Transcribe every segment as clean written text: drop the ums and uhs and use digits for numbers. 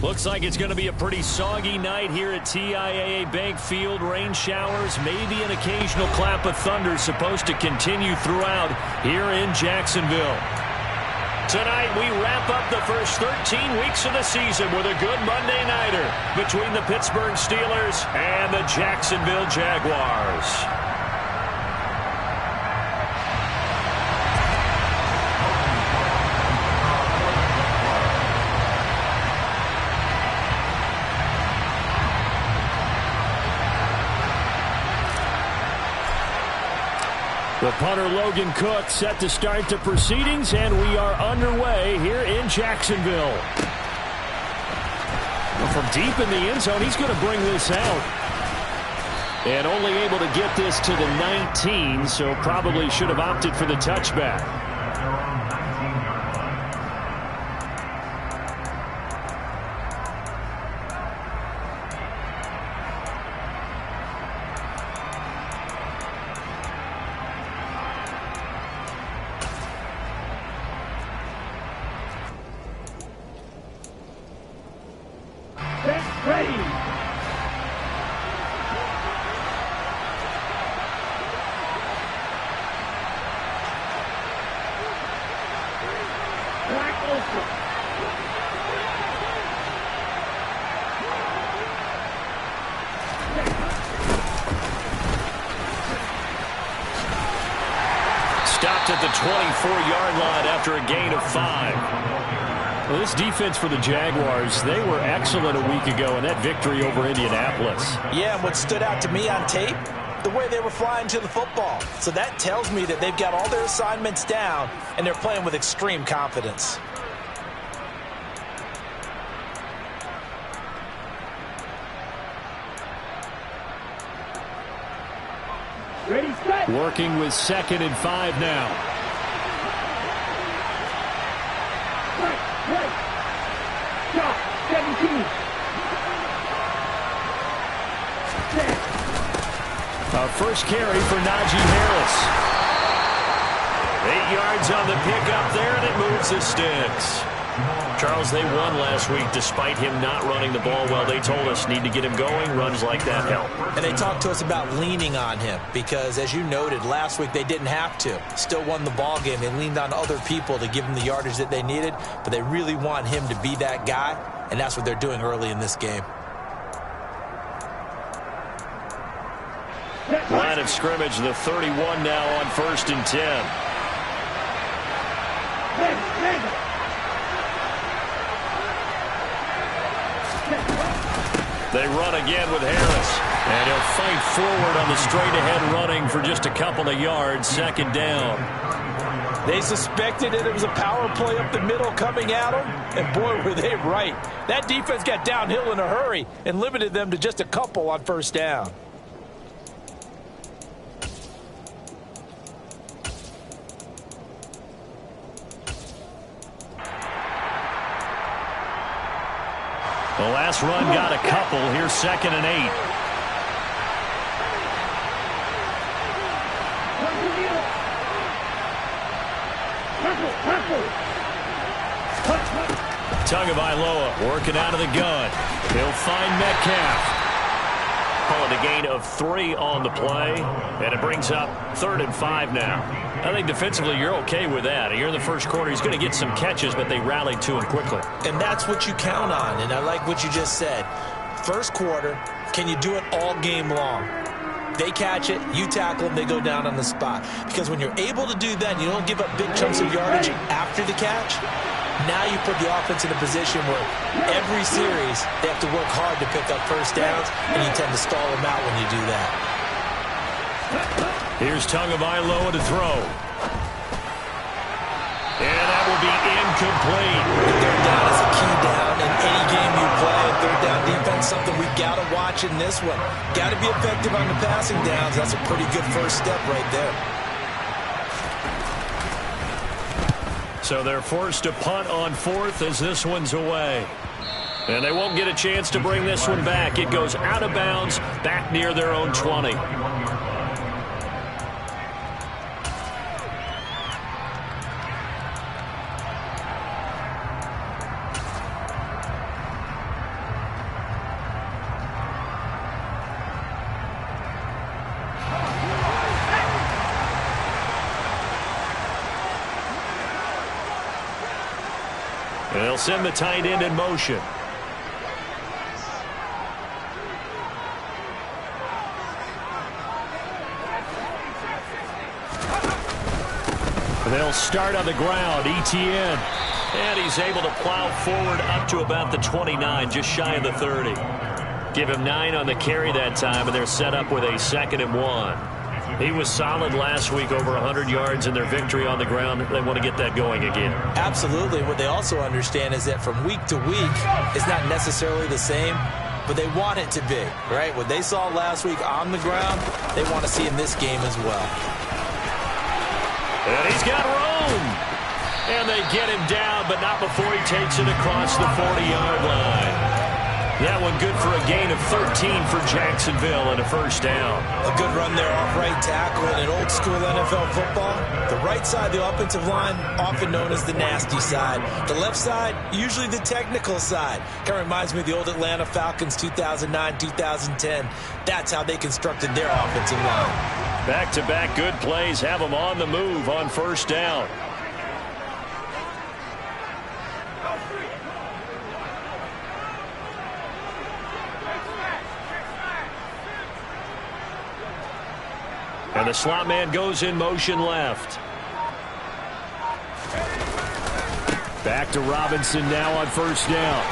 Looks like it's going to be a pretty soggy night here at TIAA Bank Field. Rain showers, maybe an occasional clap of thunder supposed to continue throughout here in Jacksonville. Tonight we wrap up the first 13 weeks of the season with a good Monday nighter between the Pittsburgh Steelers and the Jacksonville Jaguars. The punter Logan Cook set to start the proceedings, and we are underway here in Jacksonville. From deep in the end zone, he's going to bring this out. And only able to get this to the 19, so probably should have opted for the touchback. Stopped at the 24-yard line after a gain of 5. Well, this defense for the Jaguars, they were excellent a week ago in that victory over Indianapolis. Yeah, and what stood out to me on tape, the way they were flying to the football. So that tells me that they've got all their assignments down, and they're playing with extreme confidence. Ready, set. Working with 2nd and 5 now. Right. Stop. 17. Our first carry for Najee Harris. 8 yards on the pickup there, and it moves the sticks. Charles, they won last week despite him not running the ball well. They told us need to get him going. Runs like that help. And they talked to us about leaning on him because, as you noted, last week they didn't have to. Still won the ball game. They leaned on other people to give them the yardage that they needed, but they really want him to be that guy, and that's what they're doing early in this game. Line of scrimmage, the 31 now on 1st and 10. They run again with Harris. And he'll fight forward on the straight-ahead running for just a couple of yards. 2nd down. They suspected that it was a power play up the middle coming at them. And boy, were they right. That defense got downhill in a hurry and limited them to just a couple on 1st down. The last run got a couple. Here's 2nd and 8. Tagovailoa working out of the gun. He'll find Metcalf. Call it a gain of 3 on the play, and it brings up 3rd and 5 now. I think defensively you're okay with that. Here in the first quarter, he's going to get some catches, but they rallied to him quickly. And that's what you count on, and I like what you just said. First quarter, can you do it all game long? They catch it, you tackle them, they go down on the spot. Because when you're able to do that, and you don't give up big chunks of yardage after the catch, now you put the offense in a position where every series they have to work hard to pick up 1st downs, and you tend to stall them out when you do that. Here's Tagovailoa to throw. And that will be incomplete. 3rd down is a key down in any game you play. 3rd down defense, something we've got to watch in this one. Got to be effective on the passing downs. That's a pretty good first step right there. So they're forced to punt on 4th as this one's away. And they won't get a chance to bring this one back. It goes out of bounds back near their own 20. They'll send the tight end in motion. They'll start on the ground. Etienne. And he's able to plow forward up to about the 29, just shy of the 30. Give him 9 on the carry that time, and they're set up with a 2nd and 1. He was solid last week, over 100 yards in their victory on the ground. They want to get that going again. Absolutely. What they also understand is that from week to week, it's not necessarily the same, but they want it to be, right? What they saw last week on the ground, they want to see in this game as well. And he's got room. And they get him down, but not before he takes it across the 40-yard line. That one good for a gain of 13 for Jacksonville and a first down. A good run there off right tackle in an old-school NFL football. The right side, the offensive line, often known as the nasty side. The left side, usually the technical side. Kind of reminds me of the old Atlanta Falcons 2009, 2010. That's how they constructed their offensive line. Back-to-back good plays have them on the move on first down. And the slot man goes in motion left. Back to Robinson now on first down.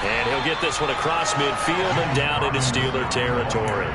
And he'll get this one across midfield and down into Steeler territory.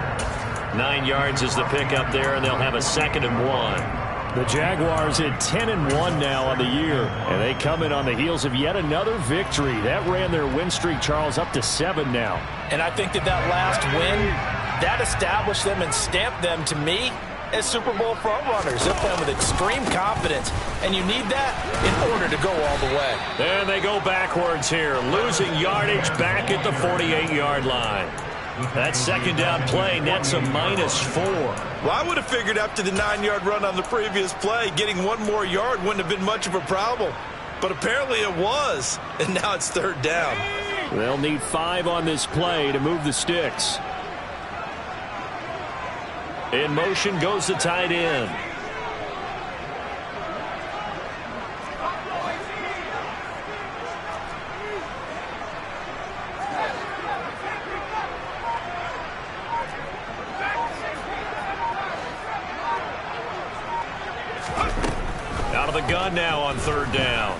9 yards is the pickup there, and they'll have a 2nd and 1. The Jaguars at 10 and 1 now on the year, and they come in on the heels of yet another victory. That ran their win streak, Charles, up to 7 now. And I think that last win, that established them and stamped them, to me, as Super Bowl frontrunners. They're playing with extreme confidence, and you need that in order to go all the way. And they go backwards here, losing yardage back at the 48-yard line. That second down play nets a -4. Well, I would have figured after the 9-yard run on the previous play, getting one more yard wouldn't have been much of a problem. But apparently it was, and now it's 3rd down. They'll need 5 on this play to move the sticks. In motion goes the tight end. Out of the gun now on 3rd down.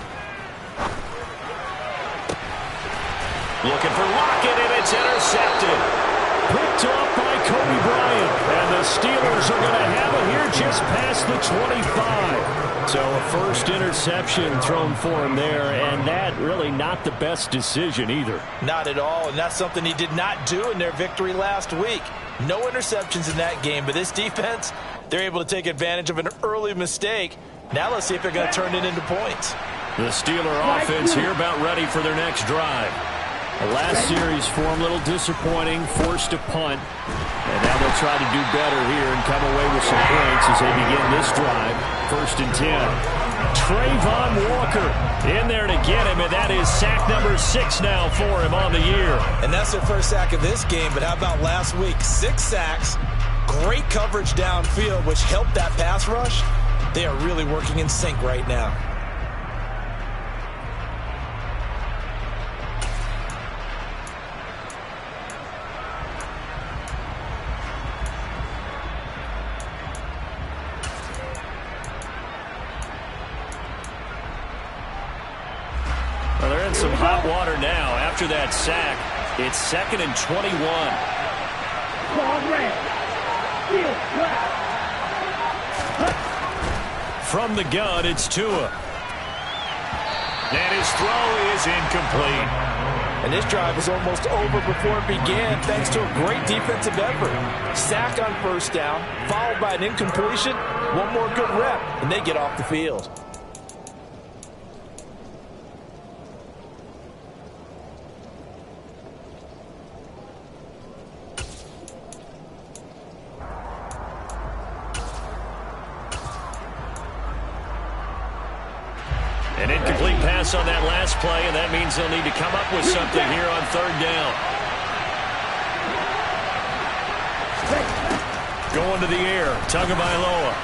Looking for Lockett, and it's intercepted. Picked off by Kobe Bryant. And the Steelers are going to have it here just past the 25. So a first interception thrown for him there, and that really not the best decision either. Not at all, and that's something he did not do in their victory last week. No interceptions in that game, but this defense, they're able to take advantage of an early mistake. Now let's see if they're going to turn it into points. The Steeler offense here about ready for their next drive. The last series for them, a little disappointing, forced a punt. And now they'll try to do better here and come away with some points as they begin this drive. 1st and 10. Trayvon Walker in there to get him, and that is sack number 6 now for him on the year. And that's their first sack of this game, but how about last week? 6 sacks, great coverage downfield, which helped that pass rush. They are really working in sync right now. Well, they're in some hot water now. After that sack, it's 2nd and 21. From the gun, it's Tua. And his throw is incomplete. And this drive was almost over before it began thanks to a great defensive effort. Sack on first down, followed by an incompletion. One more good rep, and they get off the field. An incomplete pass on that last play, and that means they'll need to come up with something here on 3rd down. Going to the air, Tagovailoa.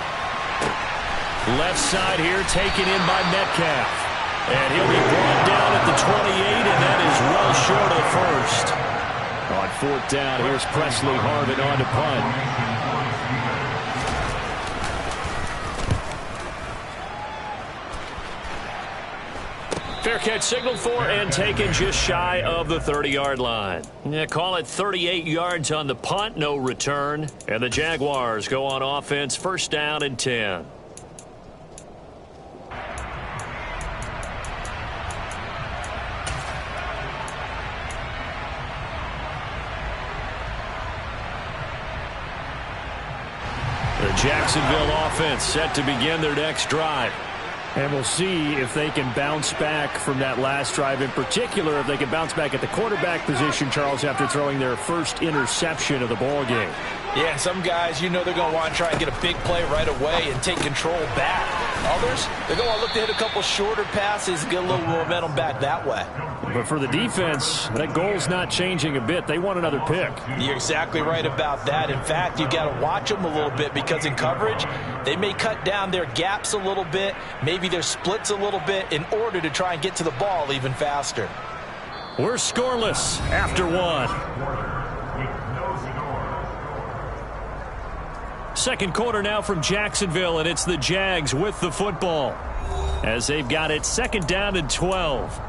Left side here taken in by Metcalf. And he'll be brought down at the 28, and that is well short of the first. On fourth down, here's Presley Harvin on to punt. Fair catch signaled for and taken just shy of the 30-yard line. Yeah, call it 38 yards on the punt, no return. And the Jaguars go on offense, first down and 10. The Jacksonville offense set to begin their next drive. And we'll see if they can bounce back from that last drive. In particular, if they can bounce back at the quarterback position, Charles, after throwing their first interception of the ball game. Yeah, some guys, you know they're going to want to try and get a big play right away and take control back. Others, they're going to want to look to hit a couple shorter passes and get a little momentum back that way. But for the defense, that goal's not changing a bit. They want another pick. You're exactly right about that. In fact, you got to watch them a little bit because in coverage, they may cut down their gaps a little bit, maybe their splits a little bit in order to try and get to the ball even faster. We're scoreless after one. Second quarter now from Jacksonville, and it's the Jags with the football as they've got it second down and 12.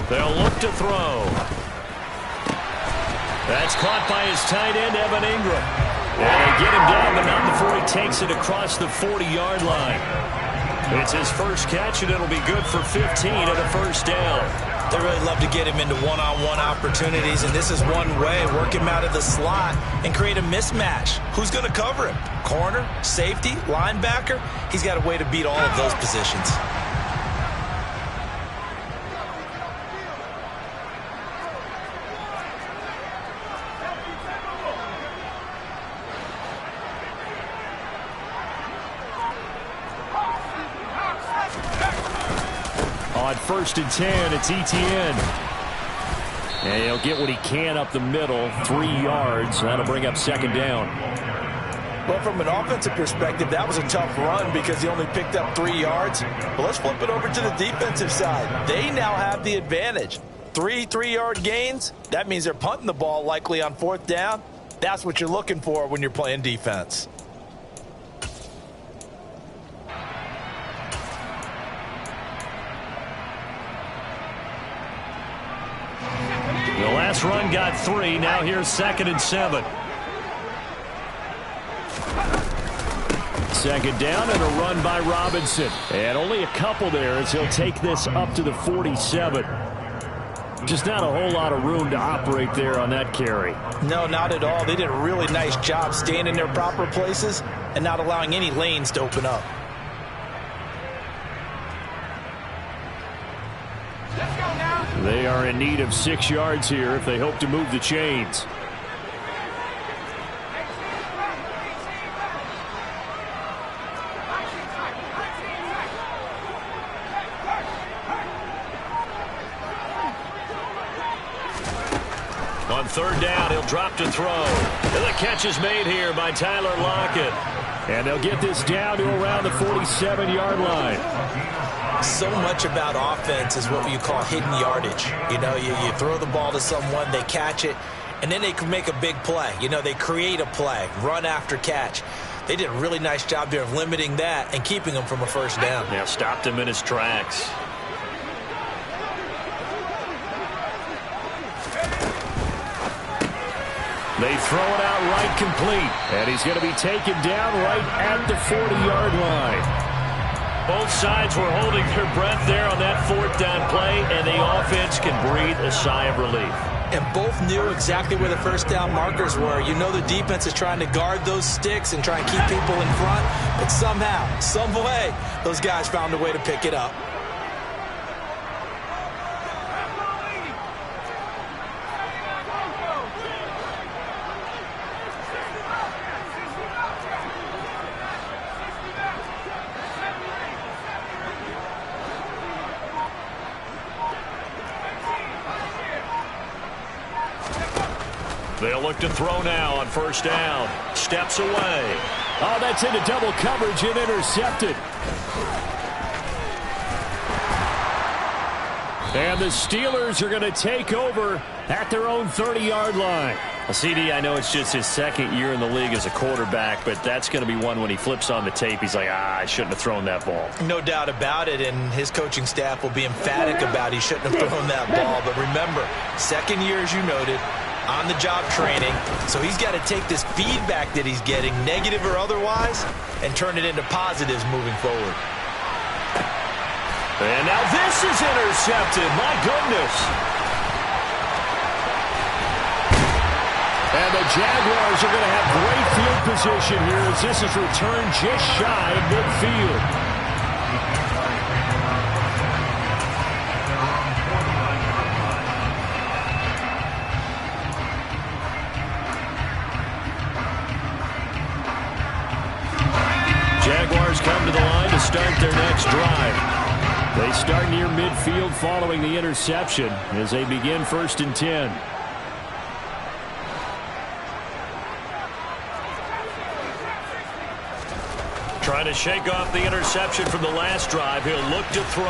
They'll look to throw. That's caught by his tight end, Evan Ingram. And they get him down, but not before he takes it across the 40-yard line. It's his first catch, and it'll be good for 15 and a first down. They really love to get him into one-on-one opportunities, and this is one way, work him out of the slot and create a mismatch. Who's going to cover him? Corner, safety, linebacker? He's got a way to beat all of those positions. On first and 10, it's Etienne. And he'll get what he can up the middle, 3 yards. That'll bring up second down. Well, from an offensive perspective, that was a tough run because he only picked up 3 yards. But let's flip it over to the defensive side. They now have the advantage. 3 3-yard gains. That means they're punting the ball likely on fourth down. That's what you're looking for when you're playing defense. The last run got 3. Now here's second and 7. Second down and a run by Robinson. And only a couple there as he'll take this up to the 47. Just not a whole lot of room to operate there on that carry. No, not at all. They did a really nice job staying in their proper places and not allowing any lanes to open up. They are in need of 6 yards here if they hope to move the chains. On third down, he'll drop to throw. And the catch is made here by Tyler Lockett. And they'll get this down to around the 47-yard line. So much about offense is what you call hidden yardage. You know, you throw the ball to someone, they catch it, and then they can make a big play. You know, they create a play, run after catch. They did a really nice job there of limiting that and keeping him from a first down. Yeah, stopped him in his tracks. They throw it out right complete, and he's going to be taken down right at the 40-yard line. Both sides were holding their breath there on that fourth down play, and the offense can breathe a sigh of relief. And both knew exactly where the first down markers were. You know the defense is trying to guard those sticks and try and keep people in front, but somehow, some way, those guys found a way to pick it up. They'll look to throw now on first down. Steps away. Oh, that's into double coverage and intercepted. And the Steelers are going to take over at their own 30-yard line. CD, I know it's just his second year in the league as a quarterback, but that's going to be one when he flips on the tape. He's like, I shouldn't have thrown that ball. No doubt about it, and his coaching staff will be emphatic about he shouldn't have thrown that ball. But remember, second year, as you noted, on-the-job training, so he's got to take this feedback that he's getting, negative or otherwise, and turn it into positives moving forward. And now this is intercepted. My goodness. And the Jaguars are going to have great field position here as this is returned just shy of midfield. Jaguars come to the line to start their next drive. They start near midfield following the interception as they begin 1st and 10. Trying to shake off the interception from the last drive. He'll look to throw.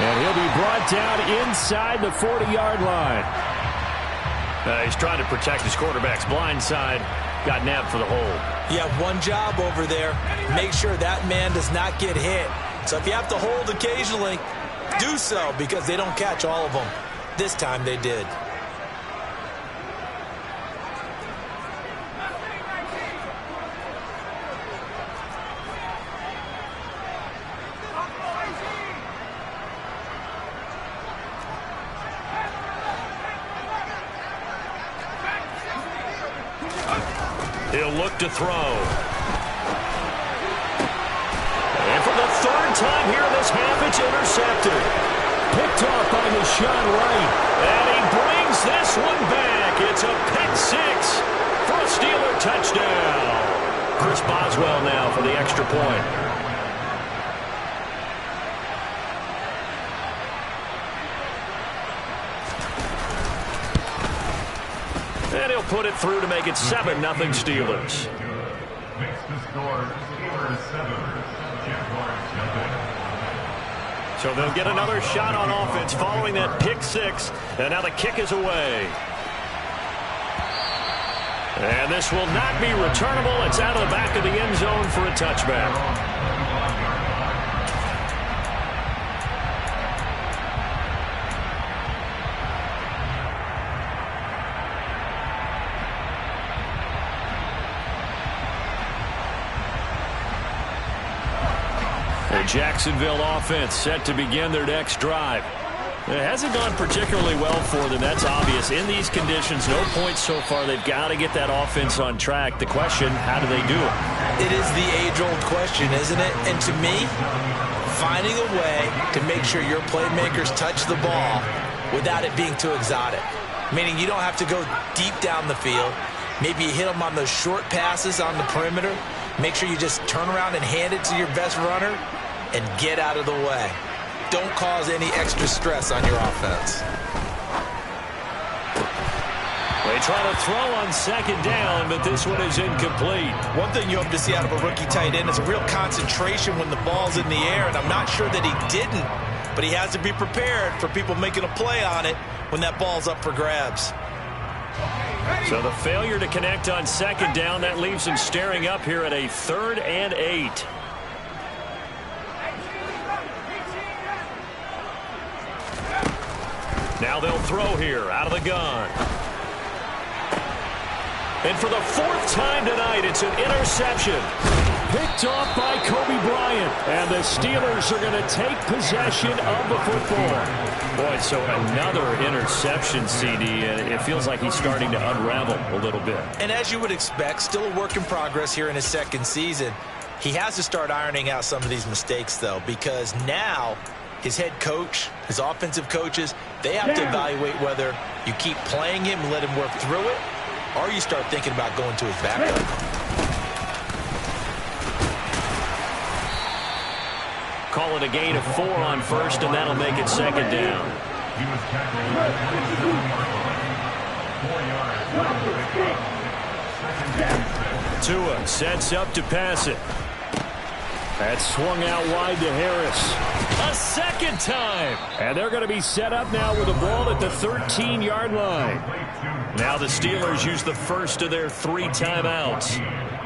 And he'll be brought down inside the 40-yard line. He's trying to protect his quarterback's blind side. Got nabbed for the hold. You have one job over there. Make sure that man does not get hit. So if you have to hold occasionally, do so because they don't catch all of them. This time they did. He'll look to throw. And for the third time here in this half, it's intercepted. Picked off by the shot right. And he brings this one back. It's a pick six for a Steeler touchdown. Chris Boswell now for the extra point. And he'll put it through to make it 7-0 Steelers. Makes the score Steelers 7, Jaguars 7. So they'll get another shot on offense following that pick six. And now the kick is away. And this will not be returnable. It's out of the back of the end zone for a touchback. The Jacksonville offense set to begin their next drive. It hasn't gone particularly well for them. That's obvious. In these conditions, no points so far. They've got to get that offense on track. The question, how do they do it? It is the age-old question, isn't it? And to me, finding a way to make sure your playmakers touch the ball without it being too exotic. Meaning you don't have to go deep down the field. Maybe you hit them on those short passes on the perimeter. Make sure you just turn around and hand it to your best runner and get out of the way. Don't cause any extra stress on your offense. They try to throw on second down, but this one is incomplete. One thing you hope to see out of a rookie tight end is a real concentration when the ball's in the air, and I'm not sure that he didn't, but he has to be prepared for people making a play on it when that ball's up for grabs. So the failure to connect on second down, that leaves him staring up here at a 3rd and 8. Now they'll throw here out of the gun. And for the 4th time tonight, it's an interception. Picked off by Kobe Bryant. And the Steelers are going to take possession of the football. Boy, so another interception, CD, and it feels like he's starting to unravel a little bit. And as you would expect, still a work in progress here in his second season. He has to start ironing out some of these mistakes, though, because now his head coach, his offensive coaches, they have to evaluate whether you keep playing him and let him work through it, or you start thinking about going to his backup. Call it a gain of 4 on first, and that'll make it second down. He was tackled at the 7-yard line. Tua sets up to pass it. That's swung out wide to Harris. A second time. And they're going to be set up now with the ball at the 13-yard line. Now the Steelers use the first of their 3 timeouts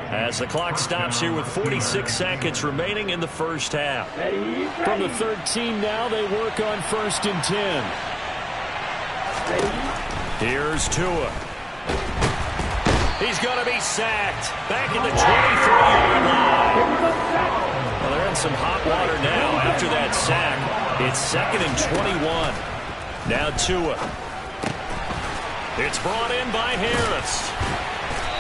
as the clock stops here with 46 seconds remaining in the first half. From the 13 now, they work on 1st and 10. Here's Tua. He's going to be sacked. Back at the 23-yard line. Well, they're in some hot water now after that sack. It's 2nd and 21. Now Tua. It's brought in by Harris.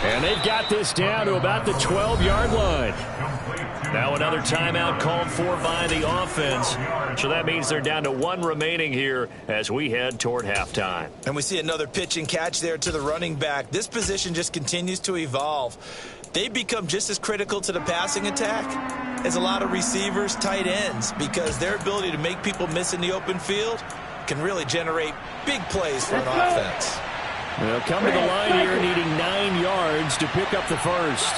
And they've got this down to about the 12-yard line. Now another timeout called for by the offense. So that means they're down to 1 remaining here as we head toward halftime. And we see another pitch and catch there to the running back. This position just continues to evolve. They've become just as critical to the passing attack as a lot of receivers, tight ends, because their ability to make people miss in the open field can really generate big plays for an offense. They'll come to the line here needing 9 yards to pick up the first.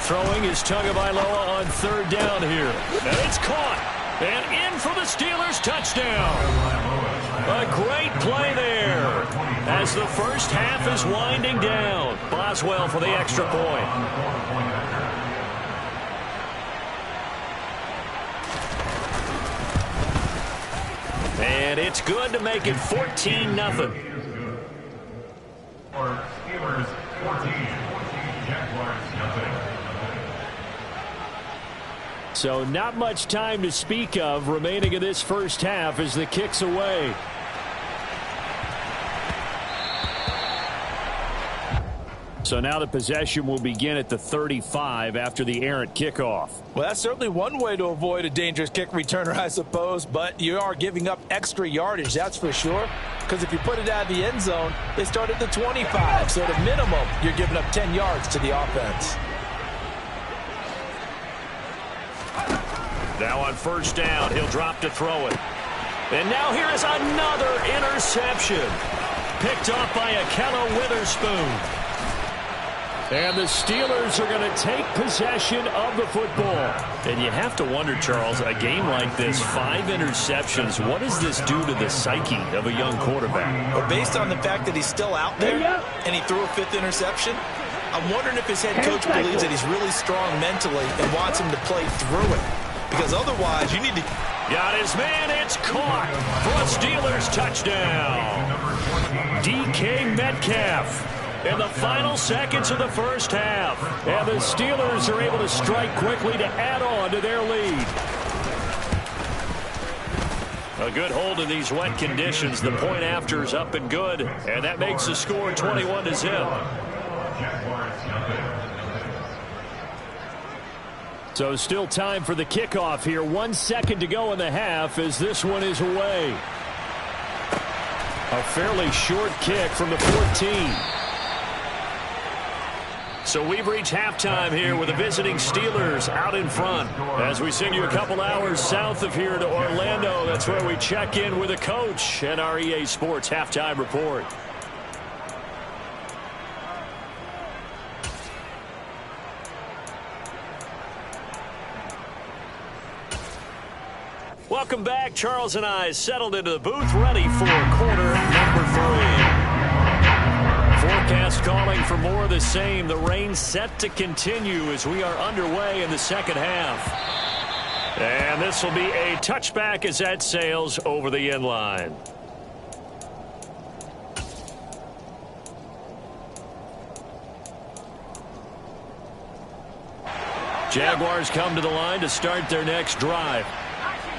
Throwing is Tagovailoa on 3rd down here. And it's caught. And in for the Steelers touchdown. A great play there as the first half is winding down. Boswell for the extra point. And it's good to make it 14-0. Steelers 14, Jaguars nothing. So not much time to speak of remaining in this first half as the kick's away. So now the possession will begin at the 35 after the errant kickoff. Well, that's certainly one way to avoid a dangerous kick returner, I suppose, but you are giving up extra yardage, that's for sure, because if you put it out of the end zone, they start at the 25, so at a minimum, you're giving up 10 yards to the offense. Now on 1st down, he'll drop to throw it. And now here is another interception. Picked off by Akella Witherspoon. And the Steelers are going to take possession of the football. And you have to wonder, Charles, a game like this, 5 interceptions, what does this do to the psyche of a young quarterback? Well, based on the fact that he's still out there and he threw a 5th interception, I'm wondering if his head coach believes that he's really strong mentally and wants him to play through it. Because otherwise, you need to... Got his man, it's caught for a Steelers touchdown. DK Metcalf. In the final seconds of the first half. And the Steelers are able to strike quickly to add on to their lead. A good hold in these wet conditions. The point after is up and good. And that makes the score 21-0. So still time for the kickoff here. 1 second to go in the half as this one is away. A fairly short kick from the 14. So we've reached halftime here with the visiting Steelers out in front. As we send you a couple hours south of here to Orlando, that's where we check in with the coach and our EA Sports Halftime Report. Welcome back. Charles and I settled into the booth ready for quarter number 3. Forecast calling for more of the same. The rain set to continue as we are underway in the second half. And this will be a touchback as that sails over the end line. Jaguars come to the line to start their next drive.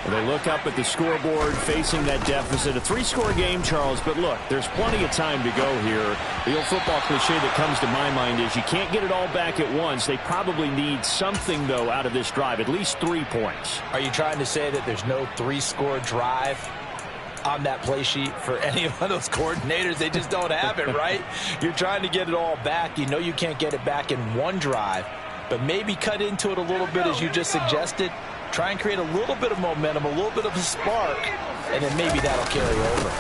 They look up at the scoreboard facing that deficit. A 3-score game, Charles, but look, there's plenty of time to go here. The old football cliche that comes to my mind is you can't get it all back at once. They probably need something, though, out of this drive, at least 3 points. Are you trying to say that there's no 3-score drive on that play sheet for any of those coordinators? They just don't have it, right? You're trying to get it all back. You know you can't get it back in one drive, but maybe cut into it a little bit as you just suggested. 3 points. Are you trying to say that there's no 3-score drive on that play sheet for any of those coordinators? They just don't have it, right? You're trying to get it all back in one drive, but maybe cut into it a little bit as you just suggested. Try and create a little bit of momentum, a little bit of a spark, and then maybe that'll carry over.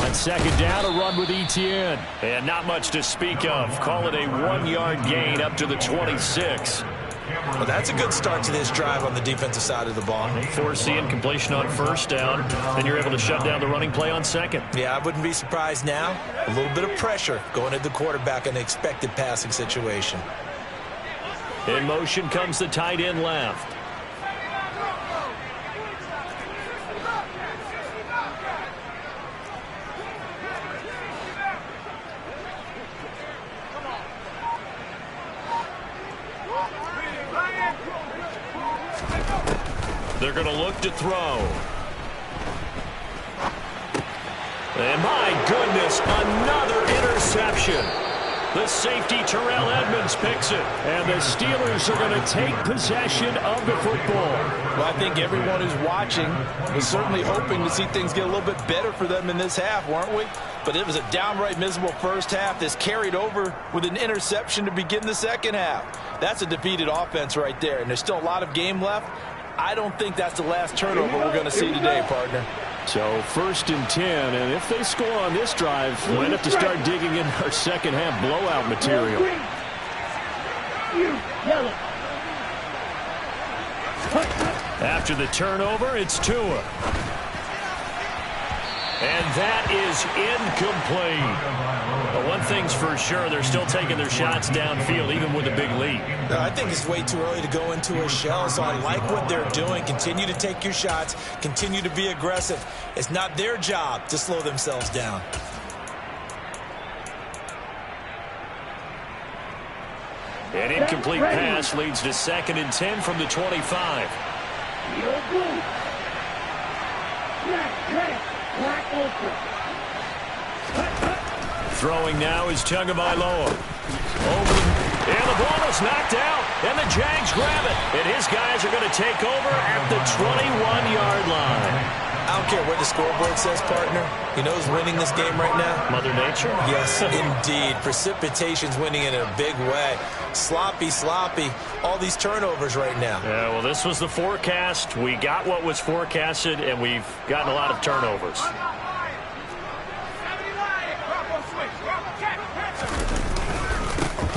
On second down, a run with Etienne. And not much to speak of. Call it a 1-yard gain up to the 26. Well, that's a good start to this drive on the defensive side of the ball. Force the incompletion on first down. Then you're able to shut down the running play on second. Yeah, I wouldn't be surprised now. A little bit of pressure going at the quarterback in an expected passing situation. In motion comes the tight end left. They're going to look to throw. And my goodness, another interception. The safety, Terrell Edmonds, picks it. And the Steelers are going to take possession of the football. Well, I think everyone who's watching was certainly hoping to see things get a little bit better for them in this half, weren't we? But it was a downright miserable first half that's carried over with an interception to begin the second half. That's a defeated offense right there, and there's still a lot of game left. I don't think that's the last turnover we're going to see today, partner. So 1st and 10, and if they score on this drive, we'll have to start digging in our second half blowout material. After the turnover, it's Tua. And that is incomplete. But one thing's for sure, they're still taking their shots downfield, even with a big lead. I think it's way too early to go into a shell, so I like what they're doing. Continue to take your shots. Continue to be aggressive. It's not their job to slow themselves down. An incomplete pass leads to 2nd and 10 from the 25. Throwing now is Tagovailoa. And the ball is knocked out, and the Jags grab it. And his guys are going to take over at the 21-yard line. I don't care what the scoreboard says, partner. You know who's winning this game right now? Mother Nature? Yes, indeed. Precipitation's winning in a big way. Sloppy. All these turnovers right now. Yeah, well, this was the forecast. We got what was forecasted, and we've gotten a lot of turnovers.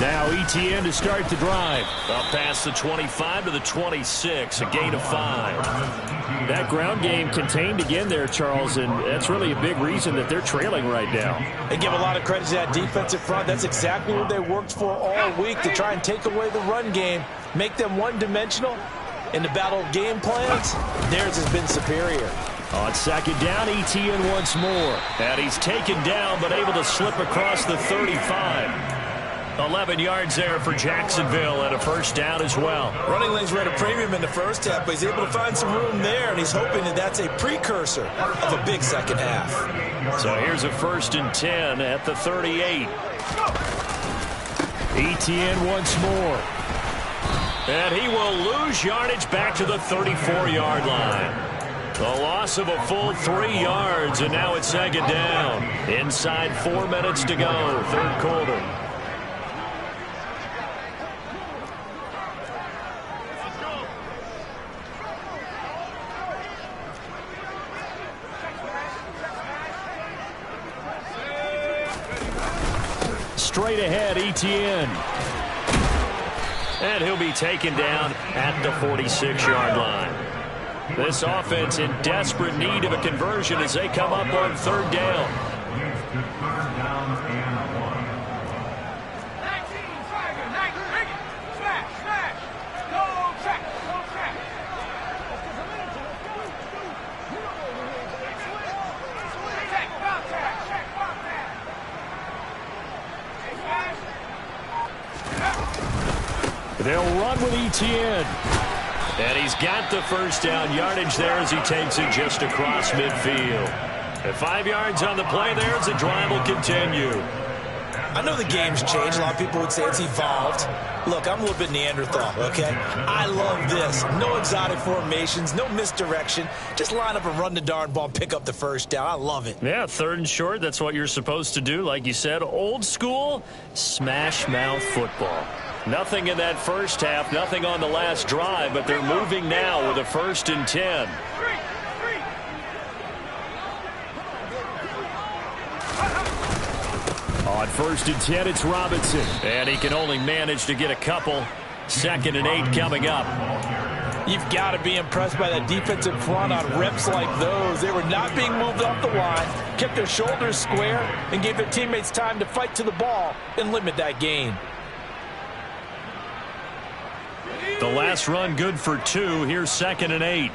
Now Etienne to start the drive. Up past the 25 to the 26, a gain of 5. That ground game contained again there, Charles, and that's really a big reason that they're trailing right now. They give a lot of credit to that defensive front. That's exactly what they worked for all week, to try and take away the run game, make them one-dimensional. In the battle of game plans, theirs has been superior. On second down, Etienne once more. And he's taken down, but able to slip across the 35. 11 yards there for Jacksonville, and a first down as well. Running lanes were at a premium in the first half, but he's able to find some room there, and he's hoping that that's a precursor of a big second half. So here's a 1st and 10 at the 38. Etienne once more. And he will lose yardage back to the 34-yard line. The loss of a full 3 yards, and now it's 2nd down. Inside 4 minutes to go, 3rd quarter. Straight ahead, Etienne. And he'll be taken down at the 46-yard line. This offense in desperate need of a conversion as they come up on 3rd down. They'll run with Etienne. And he's got the first down yardage there as he takes it just across midfield. At 5 yards on the play there as the drive will continue. I know the game's changed. A lot of people would say it's evolved. Look, I'm a little bit Neanderthal, okay? I love this. No exotic formations, no misdirection. Just line up and run the darn ball, pick up the first down. I love it. Yeah, 3rd and short. That's what you're supposed to do. Like you said, old school, smash mouth football. Nothing in that first half, nothing on the last drive, but they're moving now with a 1st and 10. On 1st and 10, it's Robinson. And he can only manage to get a couple. 2nd and 8 coming up. You've got to be impressed by that defensive front on reps like those. They were not being moved off the line, kept their shoulders square, and gave their teammates time to fight to the ball and limit that gain. The last run good for 2. Here's 2nd and 8.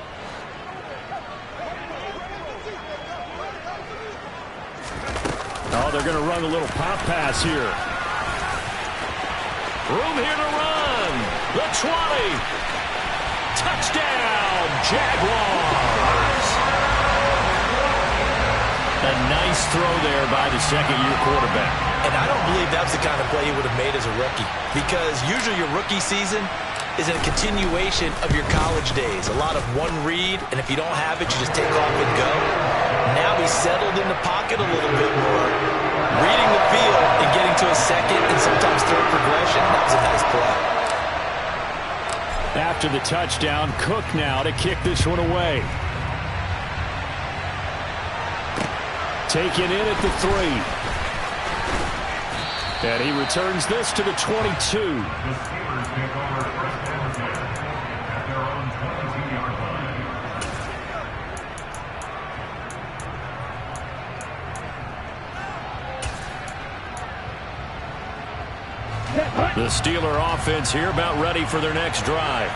Oh, they're going to run a little pop pass here. Room here to run. The 20. Touchdown, Jaguars. A nice throw there by the second-year quarterback. And I don't believe that's the kind of play he would have made as a rookie, because usually your rookie season is a continuation of your college days. A lot of one read, and if you don't have it, you just take off and go. Now he's settled in the pocket a little bit more, reading the field and getting to a second and sometimes third progression. That was a nice play. After the touchdown, Cook now to kick this one away. Taken in at the 3. And he returns this to the 22. The Steelers take over 1st and 10 at their own 22-yard line. The Steeler offense here about ready for their next drive.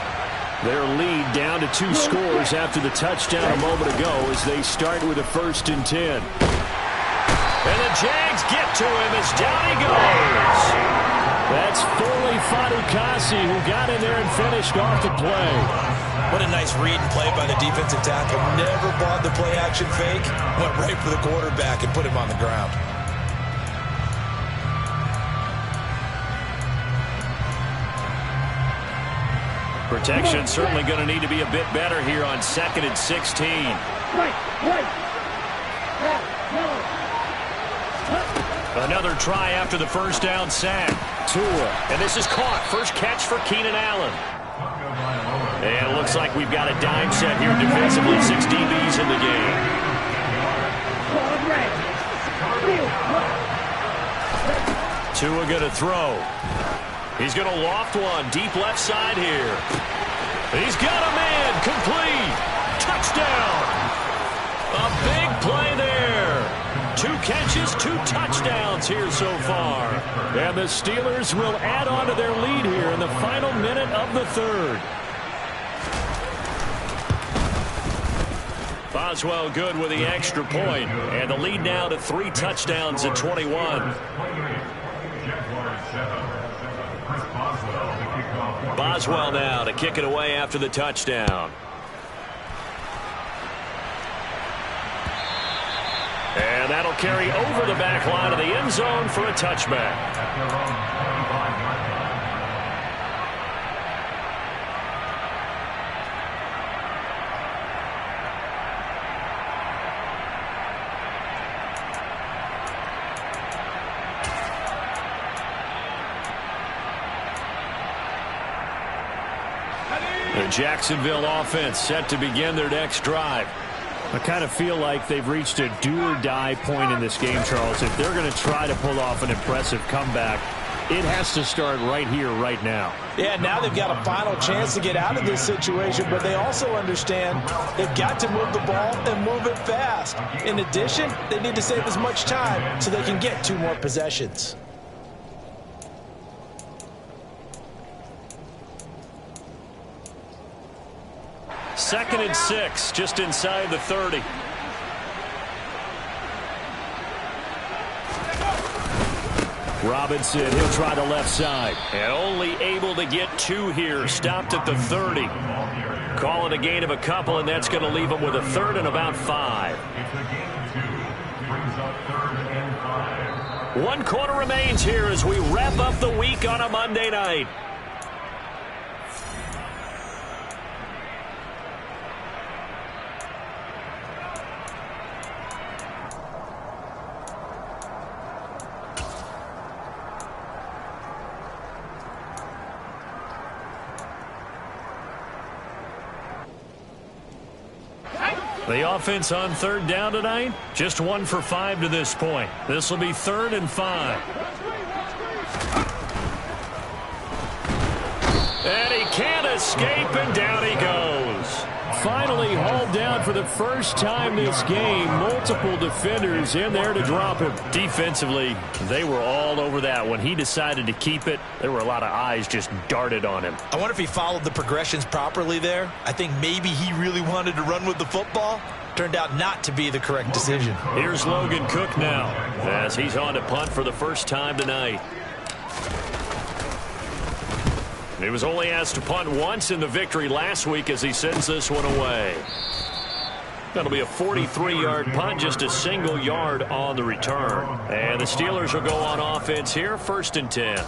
Their lead down to 2 scores after the touchdown a moment ago as they start with a 1st and 10. And the Jags get to him as down he goes. That's Foley Fadukasi who got in there and finished off the play. What a nice read and play by the defensive tackle. Never bought the play-action fake. Went right for the quarterback and put him on the ground. Protection certainly going to need to be a bit better here on 2nd and 16. Another try after the first down sack. Tua. And this is caught. First catch for Keenan Allen. And it looks like we've got a dime set here defensively. 6 DBs in the game. Tua going to throw. He's going to loft one deep left side here. He's got a man. Complete. Touchdown. A big play there. 2 catches, 2 touchdowns here so far. And the Steelers will add on to their lead here in the final minute of the 3rd. Boswell good with the extra point. And the lead now to 3 touchdowns at 21. Boswell now to kick it away after the touchdown. And that'll carry over the back line of the end zone for a touchback. The Jacksonville offense set to begin their next drive. I kind of feel like they've reached a do-or-die point in this game, Charles. If they're going to try to pull off an impressive comeback, it has to start right here, right now. Yeah, now they've got a final chance to get out of this situation, but they also understand they've got to move the ball and move it fast. In addition, they need to save as much time so they can get 2 more possessions. Second and 6, just inside the 30. Robinson, he'll try the left side. And only able to get 2 here, stopped at the 30. Call it a gain of a couple, and that's going to leave him with a 3rd and about 5. It's a gain of 2. Brings up 3rd and 5. 1 quarter remains here as we wrap up the week on a Monday night. The offense on third down tonight, just 1 for 5 to this point. This will be 3rd and 5. And he can't escape, and down he goes. Finally hauled down for the first time this game. Multiple defenders in there to drop him. Defensively, they were all over that. When he decided to keep it, there were a lot of eyes just darted on him. I wonder if he followed the progressions properly there. I think maybe he really wanted to run with the football. Turned out not to be the correct decision. Here's Logan Cook now as he's on to punt for the first time tonight. He was only asked to punt once in the victory last week as he sends this one away. That'll be a 43-yard punt, just a single yard on the return. And the Steelers will go on offense here, 1st and 10.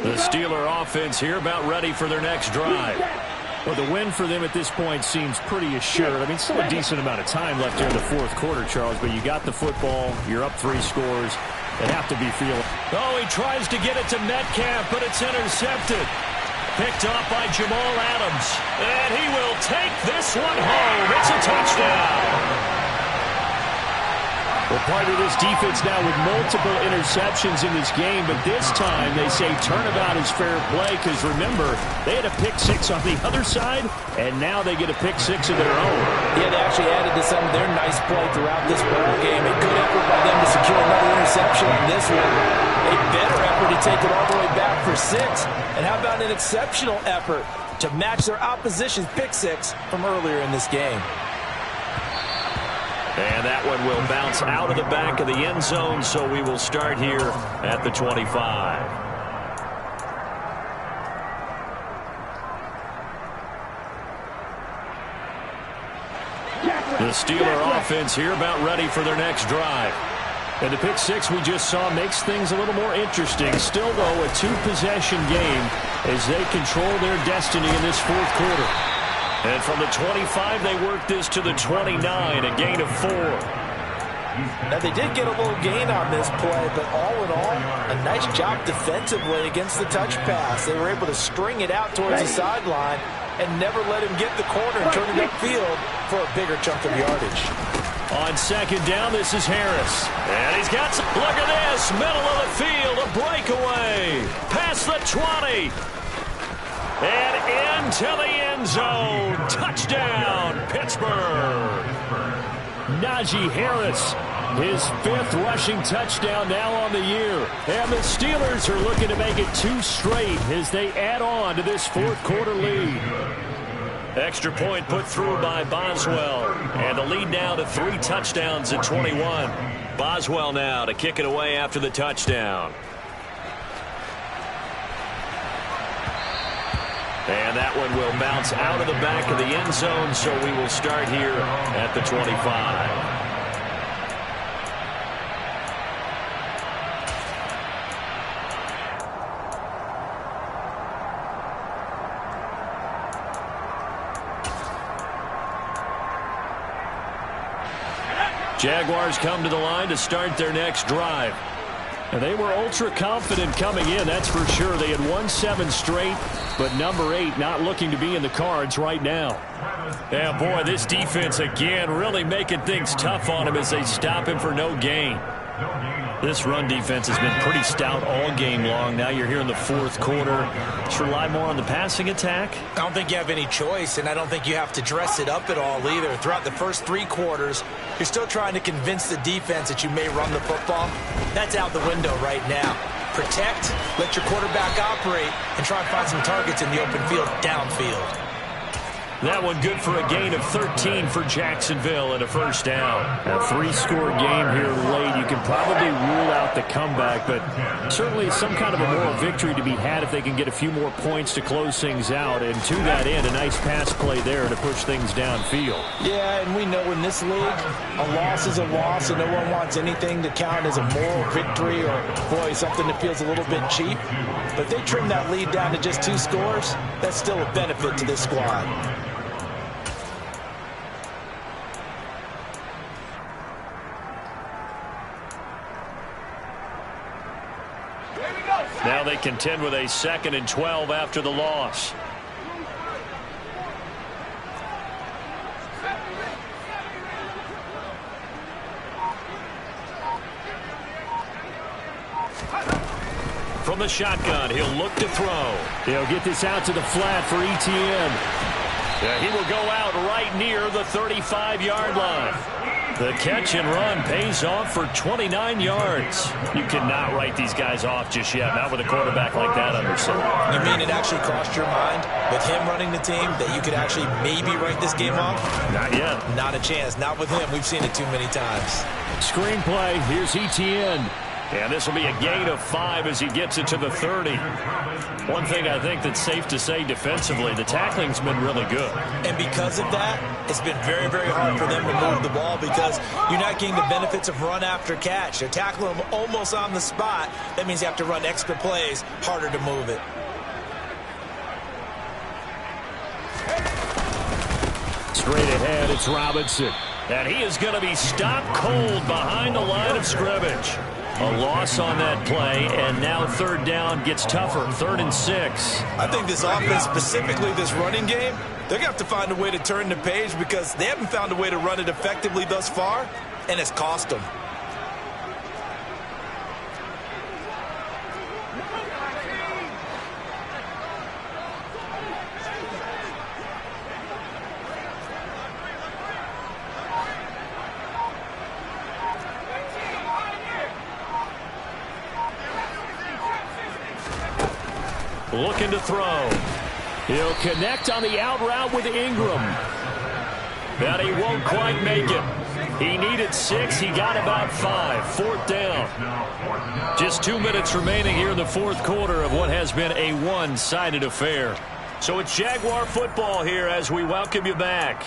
The Steeler offense here about ready for their next drive. Well, the win for them at this point seems pretty assured. I mean, still a decent amount of time left here in the 4th quarter, Charles, but you got the football, you're up 3 scores. They have to be feeling. Oh, he tries to get it to Metcalf, but it's intercepted. Picked off by Jamal Adams. And he will take this one home. It's a touchdown. Well, part of this defense now with multiple interceptions in this game, but this time they say turnabout is fair play because, remember, they had a pick 6 on the other side, and now they get a pick 6 of their own. Yeah, they actually added to some of their nice play throughout this ball game. A good effort by them to secure another interception on this one. A better effort to take it all the way back for 6. And how about an exceptional effort to match their opposition's pick 6 from earlier in this game? And that one will bounce out of the back of the end zone, so we will start here at the 25. The Steeler offense here about ready for their next drive. And the pick 6 we just saw makes things a little more interesting. Still, though, a 2-possession game as they control their destiny in this 4th quarter. And from the 25, they work this to the 29, a gain of 4. Now, they did get a little gain on this play, but all in all, a nice job defensively against the touch pass. They were able to string it out towards the sideline and never let him get the corner and turn it upfield for a bigger chunk of yardage. On 2nd down, this is Harris. And he's got some, look at this, middle of the field, a breakaway, past the 20. And into the end zone. Touchdown, Pittsburgh. Najee Harris, his 5th rushing touchdown now on the year. And the Steelers are looking to make it 2 straight as they add on to this 4th quarter lead. Extra point put through by Boswell. And the lead now to 3 touchdowns at 21. Boswell now to kick it away after the touchdown. And that one will bounce out of the back of the end zone, so we will start here at the 25. Jaguars come to the line to start their next drive. And they were ultra confident coming in, that's for sure. They had won 7 straight, but number 8 not looking to be in the cards right now. Yeah, boy, this defense again really making things tough on him as they stop him for no gain. This run defense has been pretty stout all game long. Now you're here in the 4th quarter. Just rely more on the passing attack. I don't think you have any choice, and I don't think you have to dress it up at all either. Throughout the first 3 quarters, you're still trying to convince the defense that you may run the football. That's out the window right now. Protect, let your quarterback operate, and try and find some targets in the open field downfield. That one good for a gain of 13 for Jacksonville and a 1st down. A 3-score game here late. You can probably rule out the comeback, but certainly some kind of a moral victory to be had if they can get a few more points to close things out. And to that end, a nice pass play there to push things downfield. Yeah, and we know in this league, a loss is a loss, and no one wants anything to count as a moral victory or, boy, something that feels a little bit cheap. But if they trim that lead down to just 2 scores, that's still a benefit to this squad. Now they contend with a 2nd and 12 after the loss. From the shotgun, he'll look to throw. He'll get this out to the flat for ETN. Yeah, he will go out right near the 35-yard line. The catch and run pays off for 29 yards. You cannot write these guys off just yet, not with a quarterback like that under center. You mean it actually crossed your mind with him running the team that you could actually maybe write this game off? Not yet. Not a chance. Not with him. We've seen it too many times. Screenplay. Here's ETN. And this will be a gain of 5 as he gets it to the 30. One thing I think that's safe to say defensively, the tackling's been really good. And because of that, it's been very, very hard for them to move the ball because you're not getting the benefits of run after catch. They're tackling them almost on the spot. That means you have to run extra plays, harder to move it. Straight ahead, it's Robinson. And he is going to be stopped cold behind the line of scrimmage. A loss on that play, and now 3rd down gets tougher. 3rd and 6. I think this offense, specifically this running game, they're going to have to find a way to turn the page because they haven't found a way to run it effectively thus far, and it's cost them. Looking to throw. He'll connect on the out route with Ingram. But he won't quite make it. He needed 6. He got about 5. 4th down. Just 2 minutes remaining here in the 4th quarter of what has been a one-sided affair. So it's Jaguar football here as we welcome you back.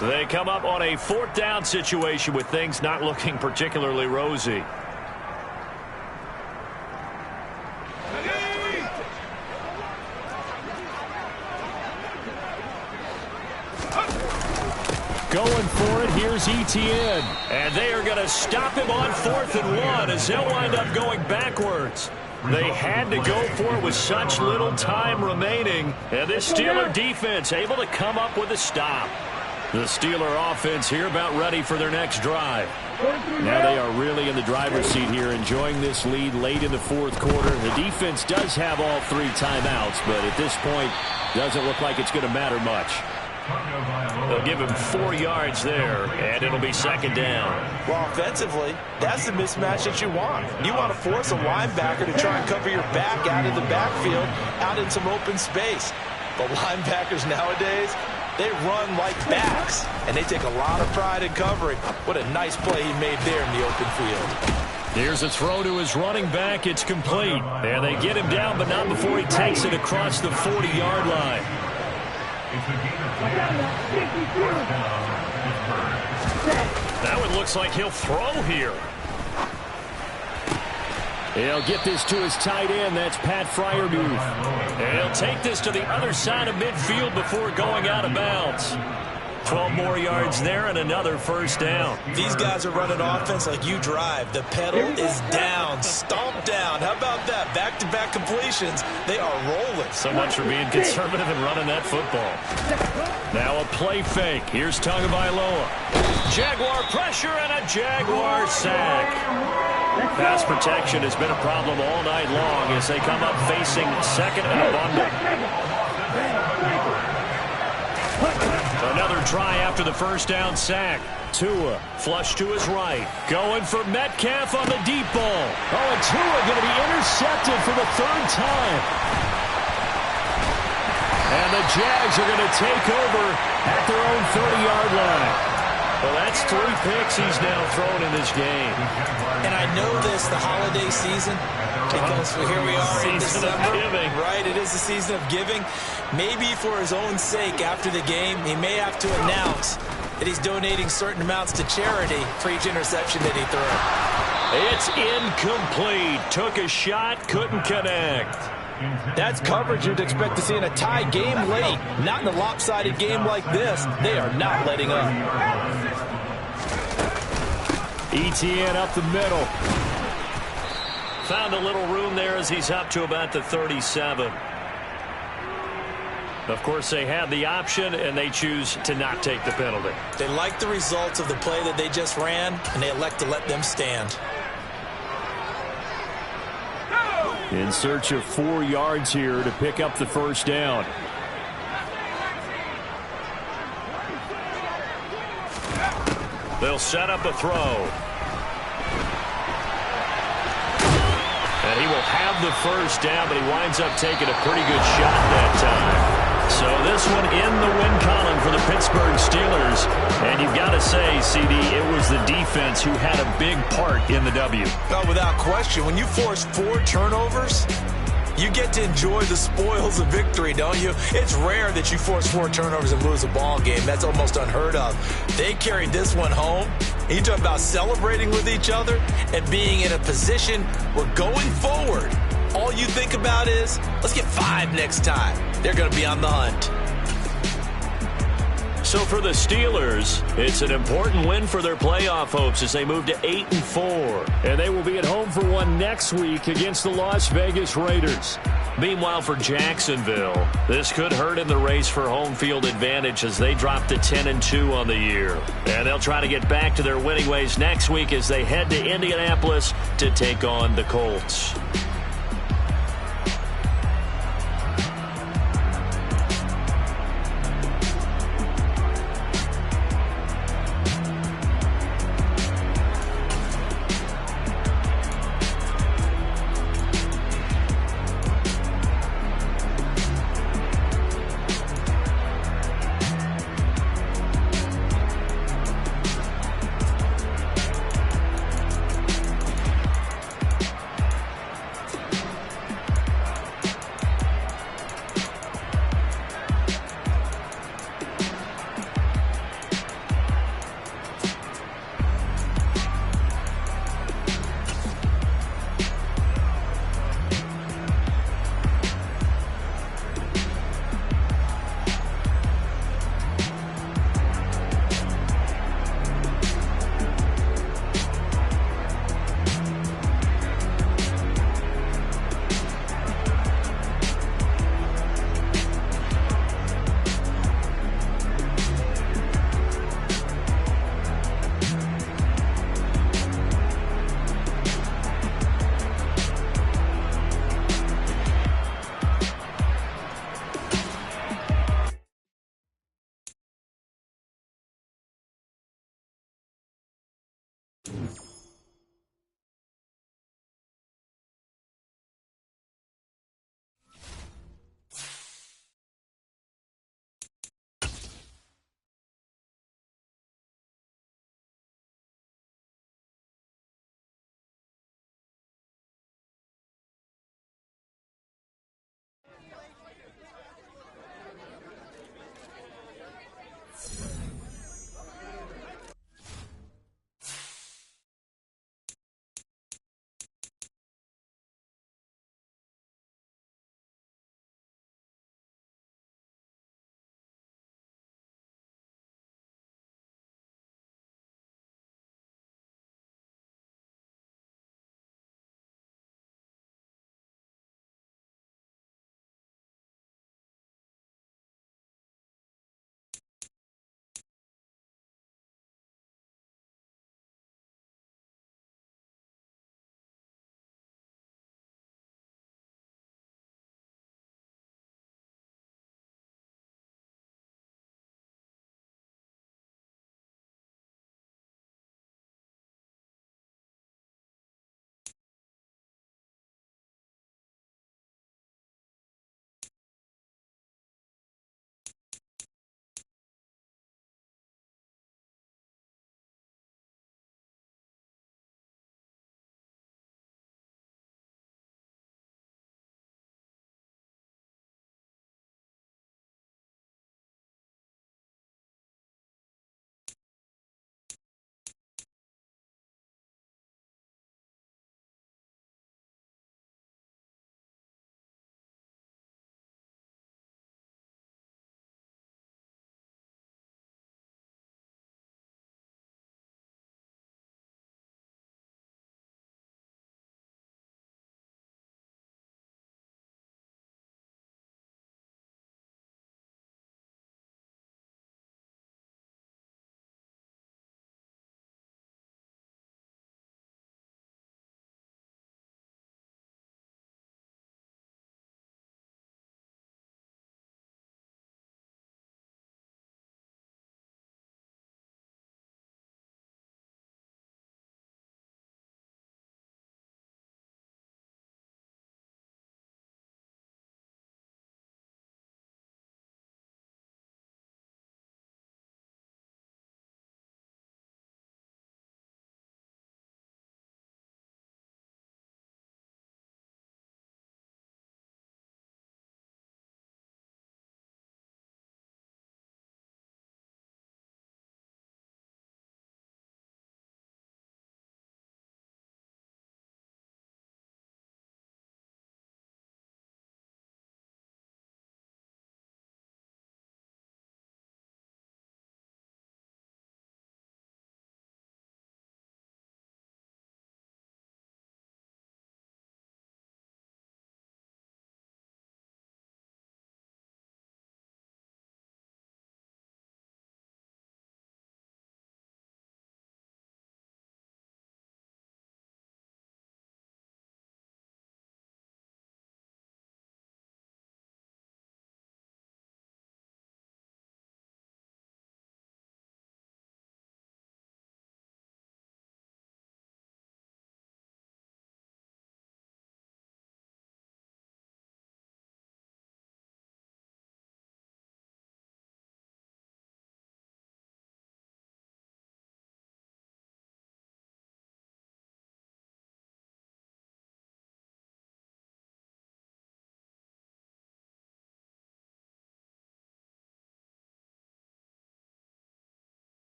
They come up on a 4th down situation with things not looking particularly rosy. Going for it, here's ETN. And they are going to stop him on 4th and 1 as they'll wind up going backwards. They had to go for it with such little time remaining. And this Steeler defense able to come up with a stop. The Steeler offense here about ready for their next drive. Now they are really in the driver's seat here, enjoying this lead late in the 4th quarter. The defense does have all 3 timeouts, but at this point, doesn't look like it's going to matter much. They'll give him 4 yards there, and it'll be 2nd down. Well, offensively, that's the mismatch that you want. You want to force a linebacker to try and cover your back out of the backfield, out in some open space. But linebackers nowadays, they run like backs, and they take a lot of pride in covering. What a nice play he made there in the open field. Here's a throw to his running back. It's complete. And they get him down, but not before he takes it across the 40-yard line. That one looks like he'll throw here. He'll get this to his tight end. That's Pat Freiermuth. And he'll take this to the other side of midfield before going out of bounds. 12 more yards there and another 1st down. These guys are running offense like you drive. The pedal is down, stomped down. How about that? Back-to-back completions. They are rolling. So much for being conservative and running that football. Now a play fake. Here's Tagovailoa. Jaguar pressure and a Jaguar sack. Pass protection has been a problem all night long as they come up facing 2nd and abundant. Another try after the 1st down sack. Tua flush to his right. Going for Metcalf on the deep ball. Oh, and Tua going to be intercepted for the 3rd time. And the Jags are going to take over at their own 30-yard line. Well, that's 3 picks he's now thrown in this game. And I know this, the holiday season, because here we are in December. Right, it is the season of giving. Maybe for his own sake after the game, he may have to announce that he's donating certain amounts to charity for each interception that he threw. It's incomplete. Took a shot, couldn't connect. That's coverage you'd expect to see in a tie game late. Not in a lopsided game like this. They are not letting up. ETN up the middle. Found a little room there as he's up to about the 37. Of course, they have the option, and they choose to not take the penalty. They like the results of the play that they just ran, and they elect to let them stand. In search of 4 yards here to pick up the first down. They'll set up a throw. And he will have the first down, but he winds up taking a pretty good shot that time. So this one in the win column for the Pittsburgh Steelers. And you've got to say, CD, it was the defense who had a big part in the W. Oh, without question. When you force 4 turnovers, you get to enjoy the spoils of victory, don't you? It's rare that you force 4 turnovers and lose a ball game. That's almost unheard of. They carried this one home. You talk about celebrating with each other and being in a position where going forward, all you think about is, let's get 5 next time. They're going to be on the hunt. So for the Steelers, it's an important win for their playoff hopes as they move to 8-4. And they will be at home for one next week against the Las Vegas Raiders. Meanwhile, for Jacksonville, this could hurt in the race for home field advantage as they drop to 10-2 on the year. And they'll try to get back to their winning ways next week as they head to Indianapolis to take on the Colts.